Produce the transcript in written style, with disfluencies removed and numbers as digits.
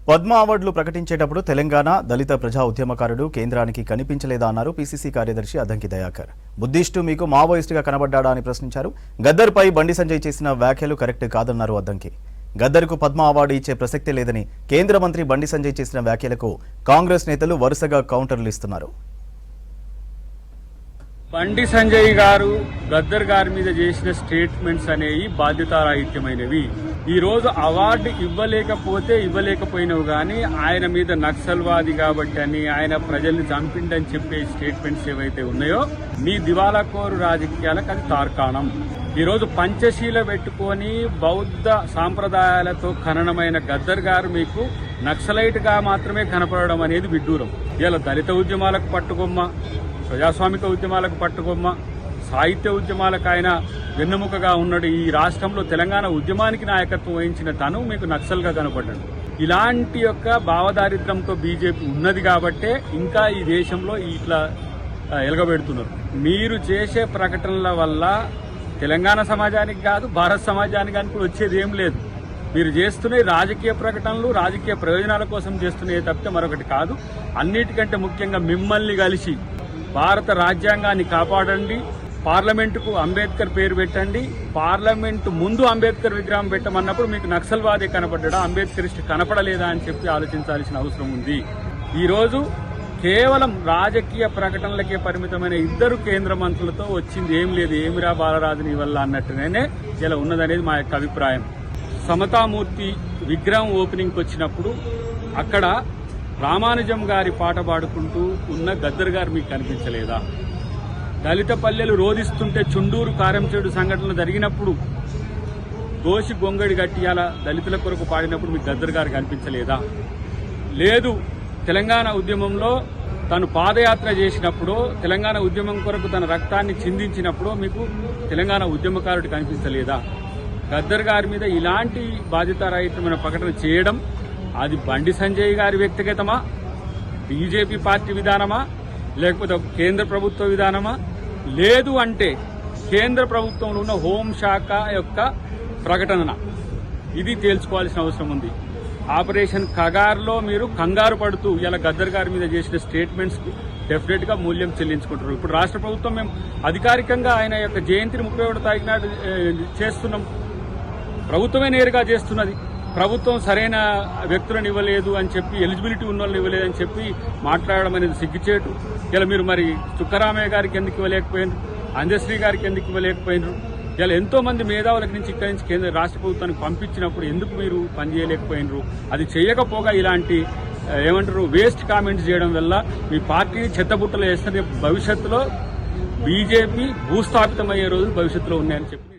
పద్మ అవార్డులు ప్రకటించేటప్పుడు తెలంగాణ దళిత ప్రజా ఉద్యమకారుడు కేంద్రానికి కనిపించలేదా అన్నారు పీసీసీ కార్యదర్శి అద్దంకి దయాకర్. బుద్ధిస్టు మీకు మావోయిస్టుగా కనబడ్డాడా అని ప్రశ్నించారు. గద్దర్పై బండి సంజయ్ చేసిన వ్యాఖ్యలు కరెక్ట్ కాదన్నారు అద్దంకి. గద్దర్కు పద్మ అవార్డు ఇచ్చే ప్రసక్తే లేదని కేంద్ర మంత్రి బండి సంజయ్ చేసిన వ్యాఖ్యలకు కాంగ్రెస్ నేతలు వరుసగా కౌంటర్లు ఇస్తున్నారు. బండి సంజయ్ గారు గద్దర్ గారి మీద చేసిన స్టేట్మెంట్స్ అనేవి బాధ్యతారాహిత్యమైనవి. ఈ రోజు అవార్డు ఇవ్వలేకపోయినవి కానీ ఆయన మీద నక్సల్వాది కాబట్టి అని ఆయన ప్రజల్ని చంపిండని చెప్పే స్టేట్మెంట్స్ ఏవైతే ఉన్నాయో మీ దివాలాకోరు రాజకీయాలకు అది తార్కాణం. ఈ రోజు పంచశీల పెట్టుకొని బౌద్ధ సాంప్రదాయాలతో ఖననమైన గద్దర్ గారు మీకు నక్సలైట్ గా మాత్రమే కనపడడం అనేది విడ్డూరం. ఇలా దళిత ఉద్యమాలకు పట్టుకొమ్మ, ప్రజాస్వామిక ఉద్యమాలకు పట్టుకొమ్మ, సాహిత్య ఉద్యమాలకు ఆయన వెన్నెముకగా ఉన్నాడు. ఈ రాష్ట్రంలో తెలంగాణ ఉద్యమానికి నాయకత్వం వహించిన తను మీకు నక్సల్గా కనపడ్డాడు. ఇలాంటి యొక్క భావదారిద్ర్యంతో బీజేపీ ఉన్నది కాబట్టే ఇంకా ఈ దేశంలో ఇట్లా ఎలగబెడుతున్నారు. మీరు చేసే ప్రకటనల వల్ల తెలంగాణ సమాజానికి కాదు, భారత సమాజానికి కూడా వచ్చేది ఏం లేదు. మీరు చేస్తున్న రాజకీయ ప్రకటనలు రాజకీయ ప్రయోజనాల కోసం చేస్తున్నాయి తప్పితే మరొకటి కాదు. అన్నిటికంటే ముఖ్యంగా మిమ్మల్ని కలిసి భారత రాజ్యాంగాన్ని కాపాడండి, పార్లమెంటుకు అంబేద్కర్ పేరు పెట్టండి, పార్లమెంటు ముందు అంబేద్కర్ విగ్రహం పెట్టమన్నప్పుడు మీకు నక్సల్వాదే కనపడ్డా, అంబేద్కరిస్ట్ కనపడలేదా అని చెప్పి ఆలోచించాల్సిన అవసరం ఉంది. ఈరోజు కేవలం రాజకీయ ప్రకటనలకే పరిమితమైన ఇద్దరు కేంద్ర మంత్రులతో వచ్చింది ఏం లేదు. ఏమిరా బాలరాజుని వల్ల అన్నట్టుగానే ఇలా ఉన్నదనేది మా యొక్క అభిప్రాయం. సమతామూర్తి విగ్రహం ఓపెనింగ్కి వచ్చినప్పుడు అక్కడ రామానుజం గారి పాట పాడుకుంటూ ఉన్న గద్దర్ గారు మీకు కనిపించలేదా? దళిత పల్లెలు రోధిస్తుంటే చుండూరు కారంచేడు సంఘటనలు జరిగినప్పుడు దోషి గొంగడి గట్టియాల దళితుల కొరకు పాడినప్పుడు మీకు గద్దర్ గారు కనిపించలేదా? లేదు, తెలంగాణ ఉద్యమంలో తను పాదయాత్ర చేసినప్పుడు, తెలంగాణ ఉద్యమం కొరకు తన రక్తాన్ని చిందించినప్పుడు మీకు తెలంగాణ ఉద్యమకారుడు కనిపించలేదా? గద్దర్ గారి మీద ఇలాంటి బాధ్యతారహితమైన ప్రకటన చేయడం అది బండి సంజయ్ గారి వ్యక్తిగతమా, బీజేపీ పార్టీ విధానమా, లేకపోతే కేంద్ర ప్రభుత్వ విధానమా? లేదు అంటే కేంద్ర ప్రభుత్వంలో ఉన్న హోంశాఖ యొక్క ప్రకటన ఇది తేల్చుకోవాల్సిన అవసరం ఉంది. ఆపరేషన్ కగార్లో మీరు కంగారు పడుతూ ఇలా గద్దర్ గారి మీద చేసిన స్టేట్మెంట్స్ కు డెఫినెట్ గా మూల్యం చెల్లించుకుంటారు. ఇప్పుడు రాష్ట్ర ప్రభుత్వం మేము అధికారికంగా ఆయన యొక్క జయంతిని 31వ తారీఖు నాడు చేస్తున్నాం. ప్రభుత్వమే నేరుగా చేస్తున్నది. ప్రభుత్వం సరైన వ్యక్తులను ఇవ్వలేదు అని చెప్పి, ఎలిజిబిలిటీ ఉన్న వాళ్ళని ఇవ్వలేదు అని చెప్పి మాట్లాడడం అనేది సిగ్గుచేటు. ఇలా మీరు మరి చుక్కరామయ్య గారికి ఎందుకు ఇవ్వలేకపోయినారు, అందశ్రీ గారికి ఎందుకు ఇవ్వలేకపోయినారు? ఇలా ఎంతో మంది మేధావుల నుంచి ఇక్కడి నుంచి కేంద్ర రాష్ట్ర ప్రభుత్వానికి పంపించినప్పుడు ఎందుకు మీరు పనిచేయలేకపోయినారు? అది చేయకపోగా ఇలాంటి వేస్ట్ కామెంట్స్ చేయడం వల్ల మీ పార్టీని చెత్తబుట్టలు వేస్తే భవిష్యత్తులో బీజేపీ భూస్థాపితమయ్యే రోజులు భవిష్యత్తులో ఉన్నాయని చెప్పి